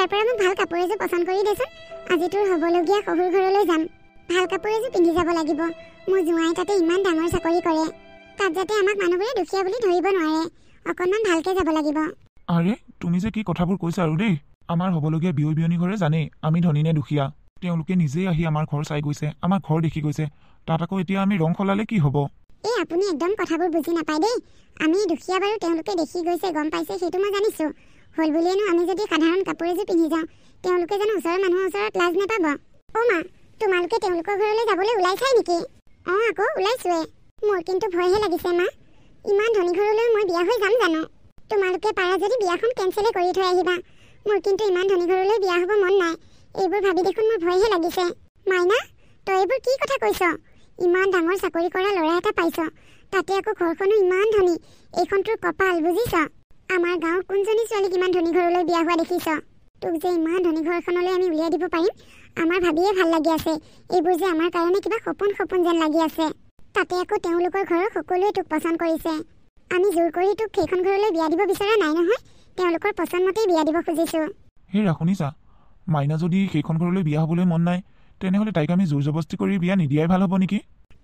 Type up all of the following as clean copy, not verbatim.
ইয়াৰ পৰা মোক ভাল কাপোৰ এযোৰ পছন্দ কৰি দেচোন। আজি তোৰ হ'বলগীয়া শহুৰ ঘৰলৈ যাম। ভাল কাপোৰ এযোৰ পিন্ধি যাব লাগিব। মোৰ জোঁৱাই তাতে ইমান ডাঙৰ চাকৰি কৰে, তাত যাতে আমাক মানুহবোৰে দুখীয়া বুলি ধৰিব নোৱাৰে। অকণমান ভালকে যাব লাগিব। আৰে তুমি যে কি কথাবোৰ কৈছা আৰু দেই। আমাৰ হ'বলগীয়া বিয়ৈ বিয়নী ঘৰে জানেই আমি ধনী নে দুখীয়া। তেওঁলোকে নিজেই আহি আমাৰ ঘৰ চাই গৈছে, আমাৰ ঘৰ দেখি গৈছে। তাত আকৌ এতিয়া আমি ৰং সলালে কি হ'ব? এই আপুনি একদম কথাবোৰ বুজি নাপায় দেই। আমি দুখীয়া বাৰু, তেওঁলোকে দেখি গৈছে, গম পাইছে, সেইটো মই জানিছোঁ। হ'ল বুলিয়েনো আমি যদি সাধাৰণ কাপোৰ এযোৰ পিন্ধি যাওঁ, তেওঁলোকে জানো ওচৰৰ মানুহৰ ওচৰত লাজ নাপাব? অ' মা, তোমালোকে তেওঁলোকৰ ঘৰলৈ যাবলৈ ওলাইছাই নেকি? অঁ আকৌ ওলাইছোৱে। মোৰ কিন্তু ভয়হে লাগিছে মা। ইমান ধনী ঘৰলৈ মই বিয়া হৈ যাম জানো? তোমালোকে পাৰা যদি বিয়াখন কেঞ্চেলে কৰি থৈ আহিবা। মোৰ কিন্তু ইমান ধনী ঘৰলৈ বিয়া হ'ব মন নাই। এইবোৰ ভাবি দেখোন মোৰ ভয়হে লাগিছে। মাইনা, তই এইবোৰ কি কথা কৈছ? ইমান ডাঙৰ চাকৰি কৰা ল'ৰা এটা পাইছ, তাতে আকৌ ঘৰখনো ইমান ধনী। এইখন তোৰ কপাল, বুজিছ? আমাৰ গাঁৱৰ কোনজনী ছোৱালীক ইমান ধনী ঘৰলৈ বিয়া হোৱা দেখিছ? তোক যে ইমান ধনী ঘৰখনলৈ আমি উলিয়াই দিব পাৰিম, আমাৰ ভাবিয়ে ভাল লাগি আছে। এইবোৰ যে আমাৰ কাৰণে কিবা সপোন সপোন যেন লাগি আছে। তাতে আকৌ তেওঁলোকৰ ঘৰৰ সকলোৱে তোক পচন্দ কৰিছে। আমি জোৰ কৰি তোক সেইখন ঘৰলৈ বিয়া দিব বিচৰা নাই নহয়, তেওঁলোকৰ পচন্দ মতেই বিয়া দিব খুজিছোঁ। হেৰা শুনিছা, মাইনা যদি সেইখন ঘৰলৈ বিয়া হ'বলৈ মন নাই, তেনেহ'লে তাইক আমি জোৰ জবস্তি কৰি বিয়া নিদিয়াই ভাল হ'ব নেকি?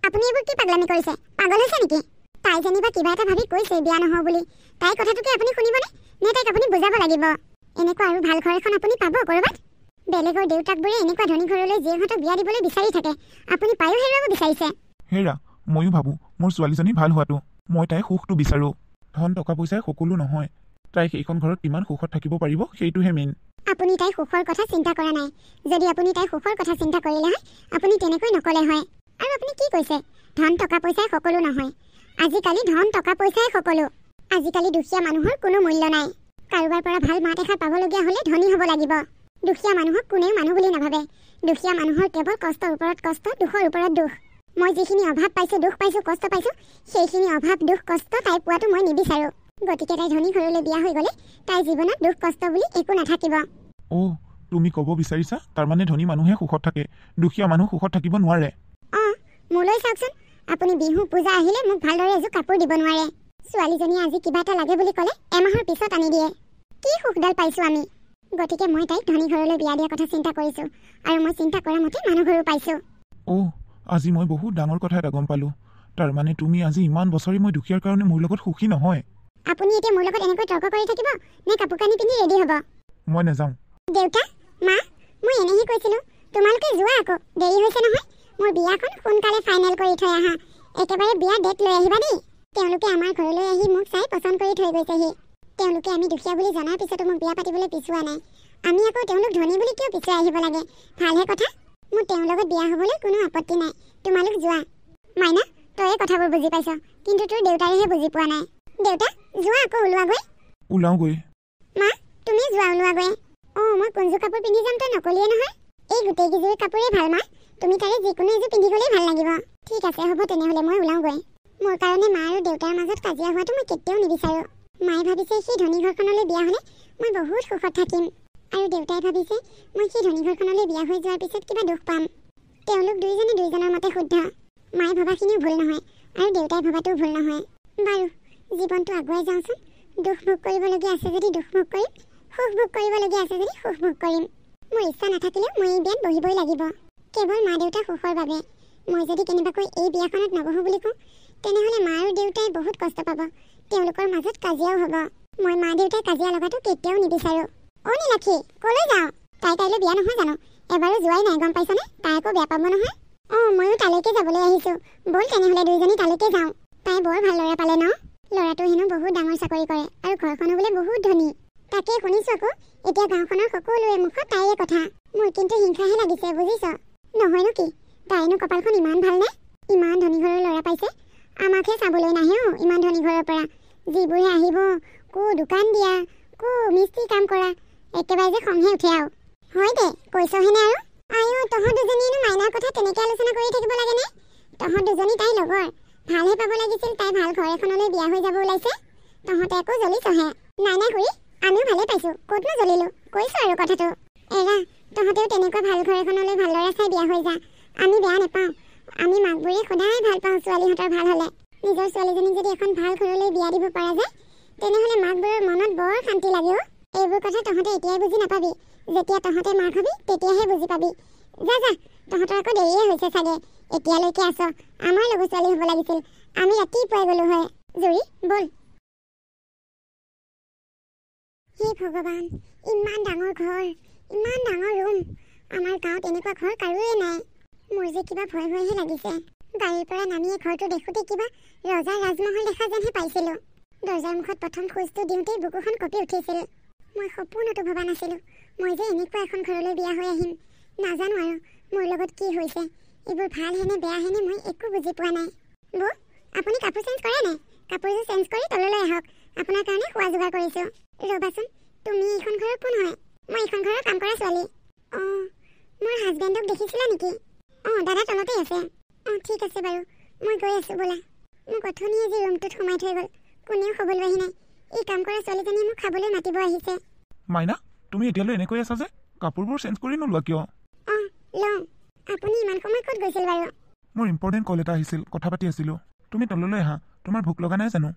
আপুনি এইবোৰ কি পাগলামি কৰিছে? পাগল হৈছে নেকি? তাই যেনিবা কিবা এটা ভাবি কৈছে বিয়া নহওঁ বুলি। তাইৰ কথাটোকে আপুনি শুনিবনে? নে তাইক আপুনি বুজাব লাগিব? এনেকুৱা আৰু ভাল ঘৰ এখন আপুনি পাব ক'ৰবাত? বেলেগৰ দেউতাকবোৰে এনেকুৱা ধনী ঘৰলৈ জীয়েকহঁতক বিয়া দিবলৈ বিচাৰি থাকে, আপুনি পায়ো হেৰুৱাব বিচাৰিছে। হেৰা, ময়ো ভাবোঁ মোৰ ছোৱালীজনী ভাল হোৱাটো। মই তাইৰ সুখটো বিচাৰোঁ। ধন টকা পইচাই সকলো নহয়। তাই সেইখন ঘৰত কিমান সুখত থাকিব পাৰিব সেইটোহে মেইন। আপুনি তাইৰ সুখৰ কথা চিন্তা কৰা নাই। যদি আপুনি তাইৰ সুখৰ কথা চিন্তা কৰিলে হয়, আপুনি তেনেকৈ নকলে হয়। আৰু আপুনি কি কৈছে? ধন টকা পইচাই সকলো নহয়। আজিকালি ধন টকা পইচাই সকলো। আজিকালি দুখীয়া মানুহৰ কোনো মূল্য নাই। কাৰোবাৰ পৰা ভাল মাত এষাৰ পাবলগীয়া হ'লে ধনী হ'ব লাগিব। দুখীয়া মানুহক কোনেও মানুহ বুলি নাভাবে। দুখীয়া মানুহৰ কেৱল কষ্টৰ ওপৰত কষ্ট, দুখৰ ওপৰত দুখ। মই যিখিনি অভাৱ পাইছোঁ, দুখ পাইছোঁ, কষ্ট পাইছোঁ, সেইখিনি অভাৱ, দুখ, কষ্ট তাই পোৱাটো মই নিবিচাৰোঁ। গতিকে তাই ধনী ঘৰলৈ বিয়া হৈ গ'লে তাইৰ জীৱনত দুখ কষ্ট বুলি একো নাথাকিব। অ' তুমি ক'ব বিচাৰিছা তাৰমানে ধনী মানুহে সুখত থাকে, দুখীয়া মানুহ সুখত থাকিব নোৱাৰে? অঁ, মোলৈ চাওকচোন। আপুনি বিহু পূজা আহিলে মোক ভালদৰে এযোৰ কাপোৰ দিব নোৱাৰে। ছোৱালীজনীয়ে আজি কিবা এটা লাগে বুলি ক'লে এমাহৰ পিছত আনি দিয়ে। কি সুখডাল পাইছোঁ আমি। গতিকে মই তাইক ধনী ঘৰলৈ বিয়া দিয়াৰ কথা চিন্তা কৰিছোঁ, আৰু মই চিন্তা কৰা মতে মানুহ ঘৰো পাইছোঁ। অ' আজি মই বহুত ডাঙৰ কথা এটা গম পালোঁ। তাৰমানে তুমি আজি ইমান বছৰি মই দুখীয়াৰ কাৰণে মোৰ লগত সুখী নহয়। আপুনি এতিয়া মোৰ লগত এনেকৈ তৰ্ক কৰি থাকিব নে কাপোৰ কানি পিন্ধি ৰেডি হ'ব? মই নাযাওঁ। দেউতা, মা, মই এনেহে কৈছিলোঁ। তোমালোকে যোৱা আকৌ, দেৰি হৈছে নহয়। মোৰ বিয়াখন সোনকালে ফাইনেল কৰি থৈ আহা। একেবাৰে বিয়া ডেট লৈ আহিবা দেই। তেওঁলোকে আমাৰ ঘৰলৈ আহি মোক চাই পচন্দ কৰি থৈ গৈছেহি। তেওঁলোকে আমি দুখীয়া বুলি জনাৰ পিছতো মোক বিয়া পাতিবলৈ পিছুৱা নাই। আমি আকৌ তেওঁলোক ধনী বুলি কিয় পিছুৱাই আহিব লাগে? ভালহে কথা। মোৰ তেওঁৰ লগত বিয়া হ'বলৈ কোনো আপত্তি নাই। তোমালোক যোৱা। মাইনা, তয়ে কথাবোৰ বুজি পাইছ, কিন্তু তোৰ দেউতাৰেহে বুজি পোৱা নাই। দেউতা, যোৱা আকৌ, ওলোৱাগৈ। ওলাওগৈ। মা, তুমি যোৱা, ওলোৱাগৈ। অঁ, মই কোনযোৰ কাপোৰ পিন্ধি যাম তই নকলিয়ে নহয়। এই গোটেইকেইযোৰ কাপোৰেই ভাল মা। তুমি তাৰে যিকোনো এযোৰ পিন্ধি গ'লেই ভাল লাগিব। ঠিক আছে, হ'ব তেনেহ'লে মই ওলাওগৈ। মোৰ কাৰণে মা আৰু দেউতাৰ মাজত কাজিয়া হোৱাটো মই কেতিয়াও নিবিচাৰোঁ। মায়ে ভাবিছে সেই ধনী ঘৰখনলৈ বিয়া হ'লে মই বহুত সুখত থাকিম, আৰু দেউতাই ভাবিছে মই সেই ধনী ঘৰখনলৈ বিয়া হৈ যোৱাৰ পিছত কিবা দুখ পাম। তেওঁলোক দুইজনে দুইজনৰ মতে শুদ্ধ। মায়ে ভবাখিনিও ভুল নহয়, আৰু দেউতাই ভবাটোও ভুল নহয়। বাৰু, জীৱনটো আগুৱাই যাওঁচোন। দুখ ভোগ কৰিবলগীয়া আছে যদি দুখ ভোগ কৰিম, সুখ ভোগ কৰিবলগীয়া আছে যদি সুখ ভোগ কৰিম। মোৰ ইচ্ছা নাথাকিলেও মই এই বিয়াত বহিবই লাগিব, কেৱল মা দেউতাৰ সুখৰ বাবে। মই যদি কেনেবাকৈ এই বিয়াখনত নবহোঁ বুলি কওঁ, তেনেহ'লে মা আৰু দেউতাই বহুত কষ্ট পাব। তেওঁলোকৰ মাজত কাজিয়াও হ'ব। মই মা দেউতাই কাজিয়া লগাটো কেতিয়াও নিবিচাৰোঁ। অ' নীলাক্ষী, ক'লৈ যাওঁ? তাই কাইলৈ বিয়া নহয় জানো? এবাৰো যোৱাই নাই, গম পাইছনে? তাই আকৌ বেয়া পাব নহয়। অঁ, ময়ো তালৈকে যাবলৈ আহিছোঁ। ব'ল তেনেহ'লে দুইজনী তালৈকে যাওঁ। তাই বৰ ভাল ল'ৰা পালে ন? ল'ৰাটো হেনো বহুত ডাঙৰ চাকৰি কৰে, আৰু ঘৰখনো বোলে বহুত ধনী। তাকে শুনিছোঁ আকৌ, এতিয়া গাঁওখনৰ সকলোৰে মুখত তাইৰে কথা। মোৰ কিন্তু হিংসাহে লাগিছে, বুজিছ? নহয়নো কি, তাইনো কপালখন ইমান ভালনে? ইমান ধনী ঘৰৰ ল'ৰা পাইছে। আমাকহে চাবলৈ নাহে অ' ইমান ধনী ঘৰৰ পৰা। যিবোৰহে আহিব, কো দোকান দিয়া, কো মিস্ত্ৰী কাম কৰা, একেবাৰে যে খংহে উঠে আৰু। হয় দে, কৈছহেনে আৰু। আইঅ, তহঁত দুজনীয়েনো মাইনাৰ কথা তেনেকৈ আলোচনা কৰি থাকিব লাগেনে? তহঁত দুজনী তাইৰ লগৰ। ভালহে পাব লাগিছিল তাই ভাল ঘৰ এখনলৈ বিয়া হৈ যাব ওলাইছে। তহঁতে আকৌ জ্বলিছহে। নাই নাই খুৰী, আমিও ভালে পাইছোঁ। ক'তনো জ্বলিলোঁ, কৈছোঁ আৰু কথাটো। এৰা, তহঁতেও তেনেকুৱা ভাল ঘৰ এখনলৈ ভালদৰে চাই বিয়া হৈ যা। আমি বেয়া নাপাওঁ। আমি মাকবোৰে সদায় ভাল পাওঁ ছোৱালীহঁতৰ ভাল হ'লে। নিজৰ ছোৱালীজনীক যদি এখন ভাল ঘৰলৈ বিয়া দিব পৰা যায়, তেনেহ'লে মাকবোৰৰ মনত বৰ শান্তি লাগে অ'। এইবোৰ কথা তহঁতে এতিয়াই বুজি নাপাবি। যেতিয়া তহঁতে মাৰ খাবি তেতিয়াহে বুজি পাবি। যা যা, তহঁতৰ আকৌ দেৰিয়ে হৈছে চাগে, এতিয়ালৈকে আছ। আমাৰ লগৰ ছোৱালী হ'ব লাগিছিল, আমি ৰাতিপুৱাই গ'লো হয়। জুৰি ব'ল। হে ভগৱান, ইমান ডাঙৰ ঘৰ, ইমান ডাঙৰ ৰুম। আমাৰ গাঁৱত এনেকুৱা ঘৰ কাৰোৱে নাই। মোৰ যে কিবা ভয় ভয়হে লাগিছে। গাড়ীৰ পৰা নামিয়ে ঘৰটো দেখোঁতে কিবা ৰজাৰ ৰাজমহল দেখা যেনহে পাইছিলোঁ। দৰ্জাৰ মুখত প্ৰথম খোজটো দিওঁতেই বুকুখন কঁপি উঠিছিল। মই সপোনতো ভবা নাছিলোঁ মই যে এনেকুৱা এখন ঘৰলৈ বিয়া হৈ আহিম। নাজানো আৰু মোৰ লগত কি হৈছে, এইবোৰ ভাল হেনে বেয়া হেনে মই একো বুজি পোৱা নাই। বৌ, আপুনি কাপোৰ চেঞ্জ কৰে নাই? কাপোৰযোৰ চেঞ্জ কৰি তললৈ আহক, আপোনাৰ কাৰণে খোৱা যোগাৰ কৰিছোঁ। ৰ'বাচোন, তুমি এইখন ঘৰৰ কোন হয়? মই এইখন ঘৰৰ কাম কৰা ছোৱালী। অঁ, মোৰ হাজবেণ্ডক দেখিছিলা নেকি? অঁ, দাদা তলতেই আছে। অঁ, ঠিক আছে বাৰু, মই গৈ আছোঁ ব'লা। মোক অথনিয়ে যি ৰুমটোত সোমাই থৈ গ'ল, কোনেও খবলৈ আহি নাই। এই কাম কৰা ছোৱালীজনীয়ে মোক খাবলৈ মাতিব আহিছে। মাইনা, তুমি এতিয়ালৈ এনেকৈ আছা যে? কাপোৰবোৰ চেঞ্জ কৰি নোলোৱা কিয়? অঁ, লওঁ। আপুনি ইমান সময় ক'ত গৈছিল বাৰু? মোৰ ইম্পৰ্টেণ্ট কল এটা আহিছিল, কথা পাতি আছিলোঁ। তুমি তললৈ আহা, তোমাৰ ভোক লগা নাই জানো?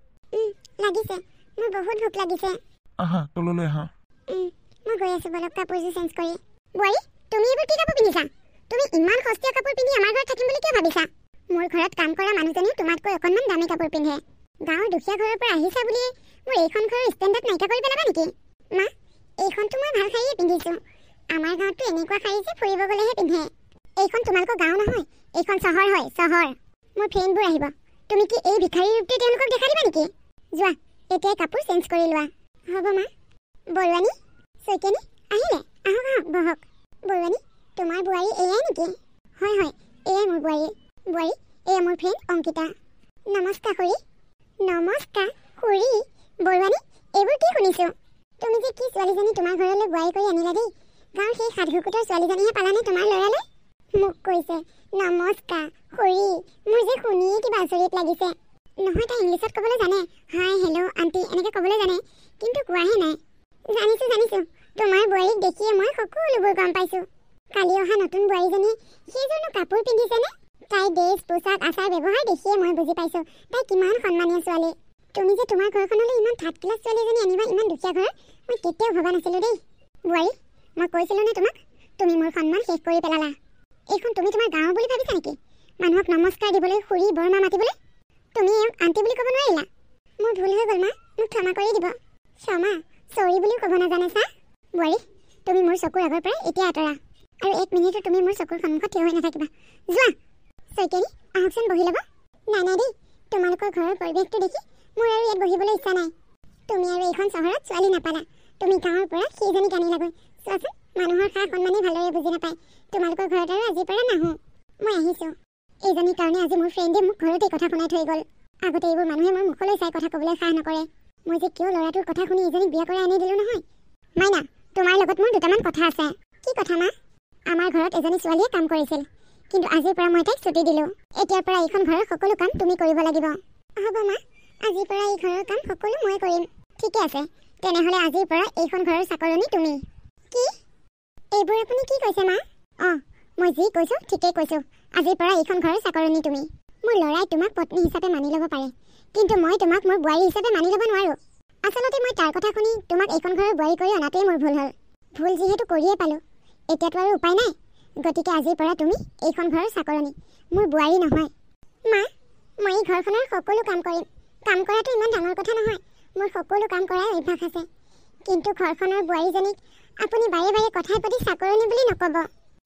লাগিছে, মোৰ বহুত ভোক লাগিছে। আহা, তললৈ আহা। মই গৈ আছোঁ বলক কাপোৰযোৰ চেঞ্জ কৰি। বোৱাৰী, তুমি এইবোৰ কি কাপোৰ পিন্ধিছা? তুমি ইমান সস্তীয়া কাপোৰ পিন্ধি আমাৰ ঘৰত থাকিম বুলি কিয় ভাবিছা? মোৰ ঘৰত কাম কৰা মানুহজনীও তোমাতকৈ অকণমান দামী কাপোৰ পিন্ধে। গাঁৱৰ দুখীয়া ঘৰৰ পৰা আহিছা বুলিয়ে মোৰ এইখন ঘৰৰ ষ্টেণ্ডাৰ্ড নাইকিয়া কৰি পেলাবা নেকি? মা, এইখনতো মই ভাল শাৰীয়ে পিন্ধিছোঁ। আমাৰ গাঁৱততো এনেকুৱা শাৰী যে ফুৰিব গ'লেহে পিন্ধে। এইখন তোমালোকৰ গাঁও নহয়, এইখন চহৰ হয়, চহৰ। মোৰ ফ্ৰেণ্ডবোৰ আহিব, তুমি কি এই ভিখাৰী ৰূপটোৱে তেওঁলোকক দেখা দিবা নেকি? যোৱা, এতিয়াই কাপোৰ চেঞ্জ কৰি লোৱা। হ'ব মা। বৰুৱানী, চৈতানী আহিলে? আহক আহক, বহক। বৰুৱানী, তোমাৰ বোৱাৰী এয়াই নেকি? হয় হয়, এয়াই মোৰ বোৱাৰী। বোৱাৰী, এয়া মোৰ ফ্ৰেণ্ড অংকিতা। নমস্কাৰ খুৰী। নমস্কাৰ খুৰী। বৰুৱানী, এইবোৰ কি শুনিছোঁ? তুমি যে কি ছোৱালীজনী তোমাৰ ঘৰলৈ বোৱাৰী কৰি আনিলা দেই। গাঁৱৰ সেই সাধুকুটৰ ছোৱালীজনীহে পালানে তোমাৰ ল'ৰালৈ? মোক কৈছে নমস্কাৰ খুৰী। মোৰ যে শুনিয়ে কিবা আচৰিত লাগিছে। নহয়, তাই ইংলিছত ক'বলৈ জানে, হাই হেল্ল' আণ্টি এনেকৈ ক'বলৈ জানে, কিন্তু কোৱাহে নাই। জানিছোঁ জানিছোঁ, তোমাৰ বোৱাৰীক দেখিয়ে মই সকলোবোৰ গম পাইছোঁ। কালি অহা নতুন বোৱাৰীজনীয়ে সেইজনো কাপোৰ পিন্ধিছেনে? তাইৰ ড্ৰেছ পোছাক আচাৰ ব্যৱহাৰ দেখিয়ে মই বুজি পাইছোঁ তাই কিমান সন্মানীয় ছোৱালী। তুমি যে তোমাৰ ঘৰখনলৈ ইমান থাৰ্ড ক্লাছ ছোৱালী এজনী আনিবা, ইমান দুখীয়া ঘৰৰ, মই কেতিয়াও ভবা নাছিলোঁ দেই। বোৱাৰী, মই কৈছিলোঁ নে তোমাক, তুমি মোৰ সন্মান শেষ কৰি পেলালা। এইখন তুমি তোমাৰ গাঁও বুলি ভাবিছা নেকি? মানুহক নমস্কাৰ দিবলৈ, খুৰী বৰমা মাতিবলৈ তুমি এওঁক আণ্টি বুলি ক'ব নোৱাৰিলা? মোৰ ভুল হৈ গ'ল মা, মোক ক্ষমা কৰি দিব। ক্ষমা চৰি বুলিও ক'ব নাজানে চা? বোৱাৰী, তুমি মোৰ চকুৰ আগৰ পৰা এতিয়া আঁতৰা, আৰু 1 মিনিটো তুমি মোৰ চকুৰ সন্মুখত থিয় হৈ নাথাকিবা। যোৱা। চৈতানী, আহকচোন বহি ল'ব। নাই নাই দেই, তোমালোকৰ ঘৰৰ পৰিৱেশটো দেখি মোৰ আৰু ইয়াত বহিবলৈ ইচ্ছা নাই। তুমি আৰু এইখন চহৰত ছোৱালী নাপালা, তুমি গাঁৱৰ পৰা সেইজনীক আনিলাগৈ। চোৱাচোন, মানুহৰ খা সন্মানেই ভালদৰে বুজি নাপায়। তোমালোকৰ ঘৰত আৰু আজিৰ পৰা নাহোঁ। মই আহিছোঁ এইজনীৰ কাৰণে। আজি মোৰ ফ্ৰেণ্ডে মোক ঘৰতে কথা শুনাই থৈ গ'ল। আগতে এইবোৰ মানুহে মোৰ মুখলৈ চাই কথা ক'বলৈ সাহ নকৰে। মই যে কিয় ল'ৰাটোৰ কথা শুনি এইজনীক বিয়া কৰাই আনি দিলোঁ নহয়। মাইনা, তোমাৰ লগত মোৰ দুটামান কথা আছে। কি কথা মা? আমাৰ ঘৰত এজনী ছোৱালীয়ে কাম কৰিছিল, কিন্তু আজিৰ পৰা মই তাইক ছুটি দিলোঁ। এতিয়াৰ পৰা এইখন ঘৰৰ সকলো কাম তুমি কৰিব লাগিব। হ'ব মা, আজিৰ পৰা এই ঘৰৰ কাম সকলো মই কৰিম। ঠিকে আছে, তেনেহ'লে আজিৰ পৰা এইখন ঘৰৰ চাকৰণী তুমি। কি? এইবোৰ আপুনি কি কৈছে মা? অঁ, মই যি কৈছোঁ ঠিকেই কৈছোঁ। আজিৰ পৰা এইখন ঘৰৰ চাকৰণী তুমি। মোৰ ল'ৰাই তোমাক পত্নী হিচাপে মানি ল'ব পাৰে, কিন্তু মই তোমাক মোৰ বোৱাৰী হিচাপে মানি ল'ব নোৱাৰোঁ। আচলতে মই তাৰ কথা শুনি তোমাক এইখন ঘৰৰ বোৱাৰী কৰি অনাটোৱেই মোৰ ভুল হ'ল। ভুল যিহেতু কৰিয়ে পালোঁ, এতিয়াতো আৰু উপায় নাই। গতিকে আজিৰ পৰা তুমি এইখন ঘৰৰ চাকৰণী, মোৰ বোৱাৰী নহয়। মা, মই এই ঘৰখনৰ সকলো কাম কৰিম। কাম কৰাটো ইমান ডাঙৰ কথা নহয়, মোৰ সকলো কাম কৰাৰ অভ্যাস আছে। কিন্তু ঘৰখনৰ বোৱাৰীজনীক আপুনি বাৰে বাৰে কথাই পাতি চাকৰণী বুলি নক'ব।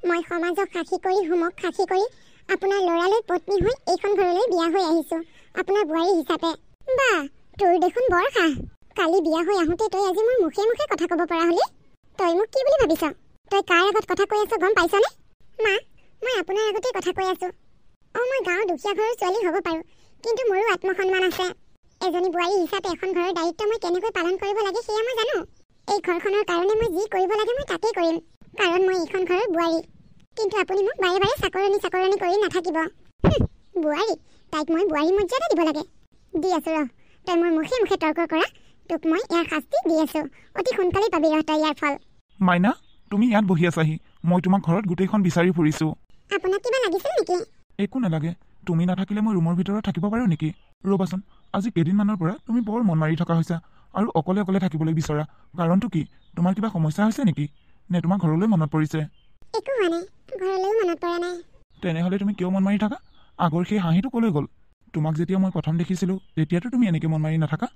মই সমাজক সাক্ষী কৰি, হোমক সাক্ষী কৰি আপোনাৰ ল'ৰালৈ পত্নী হৈ এইখন ঘৰলৈ বিয়া হৈ আহিছোঁ, আপোনাৰ বোৱাৰী হিচাপে। বা, তোৰ দেখোন বৰ সাহ। কালি বিয়া হৈ আহোঁতে তই আজি মোৰ মুখে মুখে কথা ক'ব পৰা হ'লি। তই মোক কি বুলি ভাবিছ? তই কাৰ আগত কথা কৈ আছ গম পাইছনে? মা, মই আপোনাৰ আগতেই কথা কৈ আছোঁ। অঁ, মই গাঁৱৰ দুখীয়া ঘৰৰ ছোৱালী হ'ব পাৰোঁ, কিন্তু মোৰো আত্মসন্মান আছে। এজনী বোৱাৰী হিচাপে এখন ঘৰৰ দায়িত্ব মই কেনেকৈ পালন কৰিব লাগে সেয়া মই জানো। এই ঘৰখনৰ কাৰণে মই যি কৰিব লাগে মই তাকেই কৰিম, কাৰণ মই এইখন ঘৰৰ বোৱাৰী। কিন্তু আপুনি মোক বাৰে বাৰে চাকৰণী চাকৰণী কৰি নাথাকিব। বোৱাৰী, তাইক মই বোৱাৰী মৰ্যাদা দিব লাগে। দি আছোঁ ৰহ, তই মোৰ মুখে মুখে তৰ্ক কৰা, তোক মই ইয়াৰ শাস্তি দি আছোঁ। অতি সোনকালেই পাবি ৰহ তই ইয়াৰ ফল। মাইনা, তুমি ইয়াত বহি আছাহি, মই তোমাক ঘৰত গোটেইখন বিচাৰি ফুৰিছোঁ। আপোনাক কিবা লাগিছিল নেকি? একো নালাগে, তুমি নাথাকিলে মই ৰুমৰ ভিতৰত থাকিব পাৰোঁ নেকি? ৰ'বাচোন, আজি কেইদিনমানৰ পৰা তুমি বৰ মন মাৰি থকা হৈছা আৰু অকলে অকলে থাকিবলৈ বিচৰা। কাৰণটো কি? তোমাৰ কিবা সমস্যা হৈছে নেকি? নে তোমাৰ ঘৰলৈ মনত পৰিছে? একো হোৱা নাই, ঘৰলৈও মনত পৰা নাই। তেনেহ'লে তুমি কিয় মন মাৰি থাকা? আগৰ সেই হাঁহিটো ক'লৈ গ'ল? তোমাক যেতিয়া মই প্ৰথম দেখিছিলোঁ তেতিয়াতো তুমি এনেকৈ মন মাৰি নাথাকা।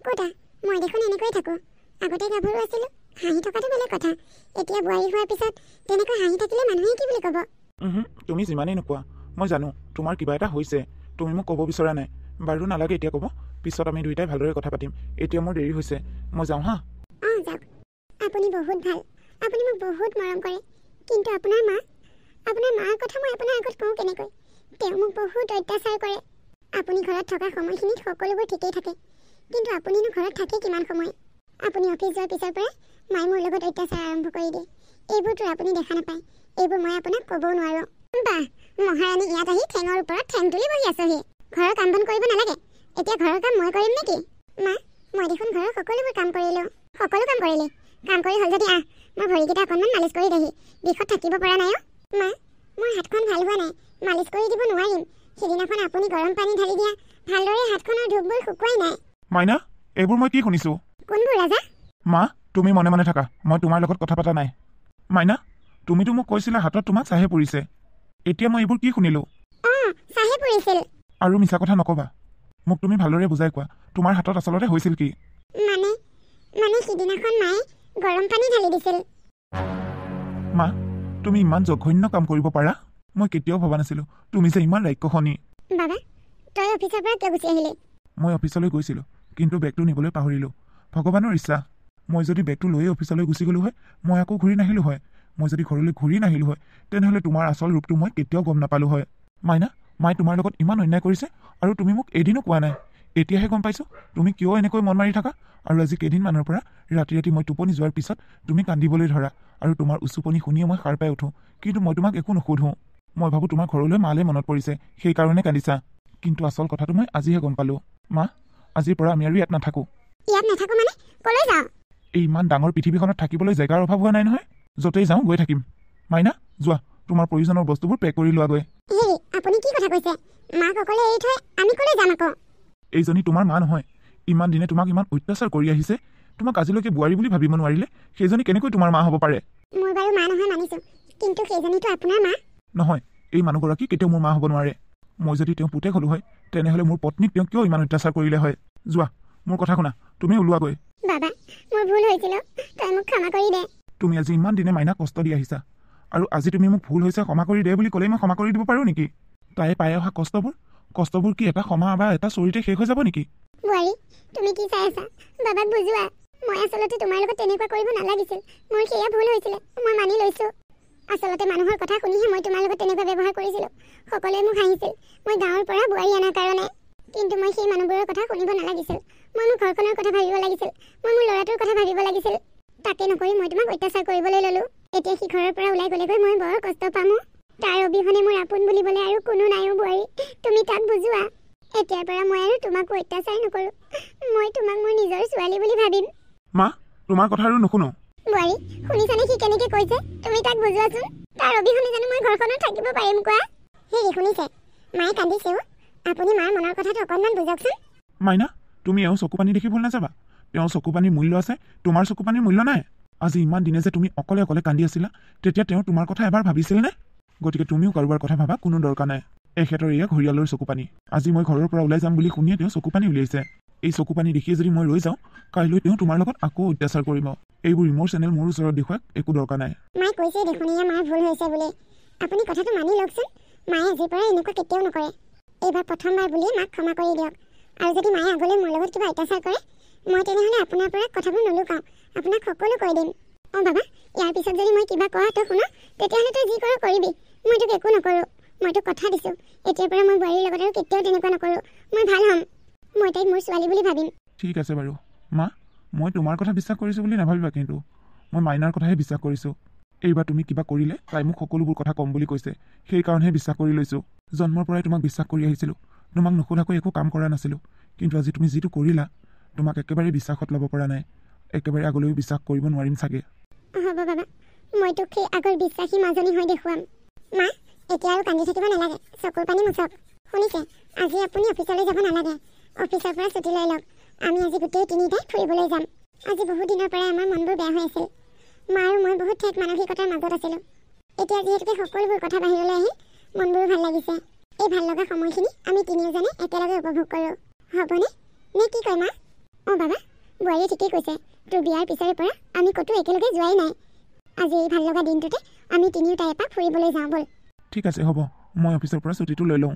ক'তা, মই দেখোন এনেকৈয়ে থাকোঁ। আগতে গাভৰু আছিলোঁ, হাঁহি থকাটো বেলেগ কথা। এতিয়া বোৱাৰী হোৱাৰ পিছত তেনেকৈ হাঁহি থাকিলে মানুহে কি বুলি ক'ব? তুমি যিমানেই নোকোৱা, মই জানো তোমাৰ কিবা এটা হৈছে। তুমি মোক ক'ব বিচৰা নাই। বাৰু নালাগে এতিয়া ক'ব, পিছত আমি দুয়োটাই ভালদৰে কথা পাতিম। এতিয়া মোৰ দেৰি হৈছে, মই যাওঁ হা। অঁ যাওক। আপুনি বহুত ভাল, আপুনি মোক বহুত মৰম কৰে। কিন্তু আপোনাৰ মাৰ কথা মই আপোনাৰ আগত কওঁ কেনেকৈ? তেওঁ মোক বহুত অত্যাচাৰ কৰে। আপুনি ঘৰত থকা সময়খিনিত সকলোবোৰ ঠিকেই থাকে, কিন্তু আপুনিনো ঘৰত থাকে কিমান সময়? আপুনি অফিচ যোৱাৰ পিছৰ পৰাই মায়ে মোৰ লগত অত্যাচাৰ আৰম্ভ কৰি দিয়ে। এইবোৰতো আপুনি দেখা নাপায়, এইবোৰ মই আপোনাক ক'বও নোৱাৰোঁ। বাহ, মহাৰাণী ইয়াত আহি ঠেঙৰ ওপৰত ঠেং তুলি বহি আছহি। ঘৰৰ কাম বন কৰিব নালাগে, এতিয়া ঘৰৰ কাম মই কৰিম নেকি? মা, মই দেখোন ঘৰৰ সকলোবোৰ কাম কৰিলোঁ। সকলো কাম কৰিলি? কাম কৰি হ'ল যদি মই ভৰিকেইটা অকণমান মালিচ কৰি দেহি, বিষত থাকিব পৰা নাই। মা, মোৰ হাতখন ভাল হোৱা নাই, মালিচ কৰি দিব নোৱাৰিম। সিদিনাখন আপুনি গৰম পানী ঢালি দিয়া, ভালদৰে হাতখনৰ ধূপবোৰ শুকুৱাই নাই। মাইনা, এইবোৰ মই কি শুনিছোঁ? কোনবোৰ ৰাজা? মা, তুমি মনে মনে থাকা, মই তোমাৰ লগত কথা পতা নাই। মাইনা, তুমিতো মোক কৈছিলা হাতত তোমাক চাহে পৰিছে। এতিয়া মই এইবোৰ কি শুনিলোঁ? অঁ, চাহে পৰিছিল। আৰু মিছা কথা নক'বা, মোক তুমি ভালদৰে বুজাই কোৱা, তোমাৰ হাতত আচলতে হৈছিল কি? মানে সিদিনাখন মায়ে গৰম পানী ঢালি দিছিল। মা, তুমি ইমান জঘন্য কাম কৰিব পাৰা? মই কেতিয়াও ভবা নাছিলোঁ তুমি যে ইমান ৰাক্ষসনী। বাবা, তই অফিচৰ পৰা কিয় গুচি আহিলি? মই অফিচলৈ গৈছিলোঁ, কিন্তু বেগটো নিবলৈ পাহৰিলোঁ। ভগৱানৰ ইচ্ছা, মই যদি বেগটো লৈয়ে অফিচলৈ গুচি গ'লোঁ হয়, মই আকৌ ঘূৰি নাহিলোঁ হয়। মই যদি ঘৰলৈ ঘূৰি নাহিলোঁ হয়, তেনেহ'লে তোমাৰ আচল ৰূপটো মই কেতিয়াও গম নাপালোঁ হয়। মাইনা, মায়ে তোমাৰ লগত ইমান অন্যায় কৰিছে আৰু তুমি মোক এদিনো কোৱা নাই। এতিয়াহে গম পাইছোঁ তুমি কিয় এনেকৈ মন মাৰি থাকা। আৰু আজি কেইদিনমানৰ পৰা ৰাতি ৰাতি মই টোপনি যোৱাৰ পিছত তুমি কান্দিবলৈ ধৰা, আৰু তোমাৰ উচুপনি শুনিয়ে মই সাৰ পাই উঠোঁ। কিন্তু মই তোমাক একো নুসুধোঁ। মই ভাবোঁ তোমাৰ ঘৰলৈ মালৈ মনত পৰিছে, সেইকাৰণে কান্দিছা। কিন্তু আচল কথাটো মই আজিহে গম পালোঁ। মা, আজিৰ পৰা আমি আৰু ইয়াত নাথাকোঁ। ইয়াত নাথাকোঁ মানে? ক'লৈ যাওঁ? এই ইমান ডাঙৰ পৃথিৱীখনত থাকিবলৈ জেগাৰ অভাৱ হোৱা নাই নহয়। য'তেই যাওঁ গৈ থাকিম। মাইনা, যোৱা, তোমাৰ প্ৰয়োজনৰ বস্তুবোৰ পেক কৰি লোৱাগৈ। হেৰি, আপুনি কি কথা কৈছে? মাক অকলে এৰি থৈ আমি ক'লৈ যাম আকৌ? এইজনী তোমাৰ মা নহয়। ইমান দিনে তোমাক ইমান অত্যাচাৰ কৰি আহিছে, তোমাক আজিলৈকে বোৱাৰী বুলি ভাবিব নোৱাৰিলে সেইজনী কেনেকৈ তোমাৰ মা হ'ব পাৰে? মোৰ বাৰু মা নহয় মানিছোঁ, কিন্তু সেইজনীতো আপোনাৰ মা। নহয়, এই মানুহগৰাকী কেতিয়াও মোৰ মা হ'ব নোৱাৰে। মই যদি তেওঁ পুতেক হ'লো হয়, তেনেহ'লে মোৰ পত্নীক তেওঁ কিয় ইমান অত্যাচাৰ কৰিলে হয়? যোৱা, মোৰ কথা শুনা, তুমি ওলোৱাগৈ। বাবা, মোৰ ভুল হৈছিল, তই মোক ক্ষমা কৰি দে। তুমি আজি ইমান দিনে মাইনাক কষ্ট দি আহিছা, আৰু আজি তুমি মোক ভুল হৈছে ক্ষমা কৰি দে বুলি ক'লেই মই ক্ষমা কৰি দিব পাৰোঁ নেকি? তাই পাই অহা কষ্টবোৰ কি এটা ক্ষমা বা এটা চৰিতে শেষ হৈ যাব নেকি? বোৱাৰী, তুমি কি চাই আছা? বাবাক বুজোৱা। মই আচলতে তোমাৰ লগত তেনেকুৱা কৰিব নালাগিছিল। মোৰ সেয়া ভুল হৈছিলে, মই মানি লৈছোঁ। আচলতে মানুহৰ কথা শুনিহে মই তোমাৰ লগত তেনেকুৱা ব্যৱহাৰ কৰিছিলোঁ। সকলোৱে মোক হাঁহিছিল মই গাঁৱৰ পৰা বোৱাৰী অনাৰ কাৰণে। কিন্তু মই সেই মানুহবোৰৰ কথা শুনিব নালাগিছিল। মই মোৰ ঘৰখনৰ কথা ভাবিব লাগিছিল, মই মোৰ ল'ৰাটোৰ কথা ভাবিব লাগিছিল। তাকে নকৰি মই তোমাক অত্যাচাৰ কৰিবলৈ ল'লোঁ। এতিয়া সি ঘৰৰ পৰা ওলাই গ'লেগৈ মই বৰ কষ্ট পাম। তাৰ অবিহনে মোৰ আপোন বুলিবলৈ আৰু কোনো নাই। বোৱাৰী, তুমি তাক বুজোৱা। এতিয়াৰ পৰা মই আৰু তোমাক অত্যাচাৰ নকৰোঁ। মই তোমাক মোৰ নিজৰ ছোৱালী বুলি ভাবিম। মা, তোমাৰ কথা আৰু নুশুনো। বোৱাৰী, শুনিছানে সি কেনেকৈ কৈছে? তুমি তাক বুজোৱাচোন। তাৰ অবিহনে জানো মই ঘৰখনত থাকিব পাৰিম কোৱা? হেৰি, শুনিছে? মায়ে কান্দিছেও। আপুনি মাৰ মনৰ কথাটো অকণমান বুজকচোন। মাইনা, তুমি এওঁ চকু পানী দেখি ভুল নাযাবা। তেওঁৰ চকু পানীৰ মূল্য আছে, তোমাৰ চকু পানীৰ মূল্য নাই। আজি ইমান দিনে যে তুমি অকলে অকলে কান্দি আছিলা, তেতিয়া তেওঁ তোমাৰ কথা এবাৰ ভাবিছিলনে? গতিকে তুমিও কাৰোবাৰ কথা ভাবা কোনো দৰকাৰ নাই। এখেতৰ এয়া ঘৰিয়ালৰ চকু পানী। আজি মই ঘৰৰ পৰা ওলাই যাম বুলি শুনিয়ে তেওঁ চকু পানী উলিয়াইছে। এই চকু পানী দেখিয়ে যদি মই ৰৈ যাওঁ, কাইলৈ তেওঁ তোমাৰ লগত আকৌ অত্যাচাৰ কৰিব। এইবোৰ ইম'চনেল মোৰ ওচৰত দেখুৱাক একো দৰকাৰ নাই। মায়ে কৈছে দেখোন এয়া মাৰ ভুল হৈছে বুলি। আপুনি কথাটো মানি লওকচোন। মায়ে আজিৰ পৰা এনেকুৱা কেতিয়াও নকৰে। এইবাৰ প্ৰথমবাৰ বুলি মাক ক্ষমা কৰি দিয়ক। আৰু যদি মায়ে আগলৈ মোৰ লগত কিবা অত্যাচাৰ কৰে, মই তেনেহ'লে আপোনাৰ পৰা কথাবোৰ নলুকাওঁ, আপোনাক সকলো কৈ দিম। অঁ বাবা, ইয়াৰ পিছত যদি মই কিবা কোৱা তই শুনা, তেতিয়াহ'লে তই যি কৰ কৰিবি। মই তোক একো নকৰোঁ। মই তোক কথা দিছোঁ, এতিয়াৰ পৰা মই বোৱাৰীৰ লগত আৰু কেতিয়াও তেনেকুৱা নকৰোঁ। মই ভাল হ'ম। মই তাইক মোৰ ছোৱালী বুলি ভাবিম। ঠিক আছে বাৰু মা, মই তোমাৰ কথা বিশ্বাস কৰিছোঁ বুলি নাভাবিবা, কিন্তু মই মাইনাৰ কথাহে বিশ্বাস কৰিছোঁ। এইবাৰ তুমি কিবা কৰিলে তাই মোক সকলোবোৰ কথা ক'ম বুলি কৈছে, সেইকাৰণেহে বিশ্বাস কৰি লৈছোঁ। জন্মৰ পৰাই তোমাক বিশ্বাস কৰি আহিছিলোঁ, তোমাক নুসুধাকৈ একো কাম কৰা নাছিলোঁ। কিন্তু আজি তুমি যিটো কৰিলা, তোমাক একেবাৰে বিশ্বাসত ল'ব পৰা নাই। একেবাৰে আগলৈও বিশ্বাস কৰিব নোৱাৰিম চাগে। হ'ব বাবা, মই তোক সেই আগৰ বিশ্বাসী মাজনী হৈ দেখুৱাম। মা, এতিয়া আৰু কান্দি থাকিব নালাগে, চকুৰ পানী মুচক। শুনিছে? আজি আপুনি অফিচলৈ যাব নালাগে। অফিচৰ পৰা ছুটি লৈ লওক। আমি আজি গোটেই তিনিটাই ফুৰিবলৈ যাম। আজি বহুত দিনৰ পৰাই আমাৰ মনবোৰ বেয়া হৈ আছিল। মা আৰু মই বহুত ঠেক মানসিকতাৰ মাজত আছিলোঁ। এতিয়া যিহেতুকে সকলোবোৰ কথা বাহিৰলৈ আহি মনবোৰো ভাল লাগিছে। এই ভাল লগা সময়খিনি আমি তিনিওজনে একেলগে উপভোগ কৰোঁ, হ'বনে? নে কি কয় মা? অঁ বাবা, বোৱাৰীয়ে ঠিকেই কৈছে। তোৰ বিয়াৰ পিছৰে পৰা আমি ক'তো একেলগে যোৱাই নাই। আজি এই ভাল লগা দিনটোতে আমি তিনিওটাই এপাক ফুৰিবলৈ যাওঁ ব'ল। ঠিক আছে, হ'ব। মই অফিচৰ পৰা ছুটীটো লৈ লওঁ।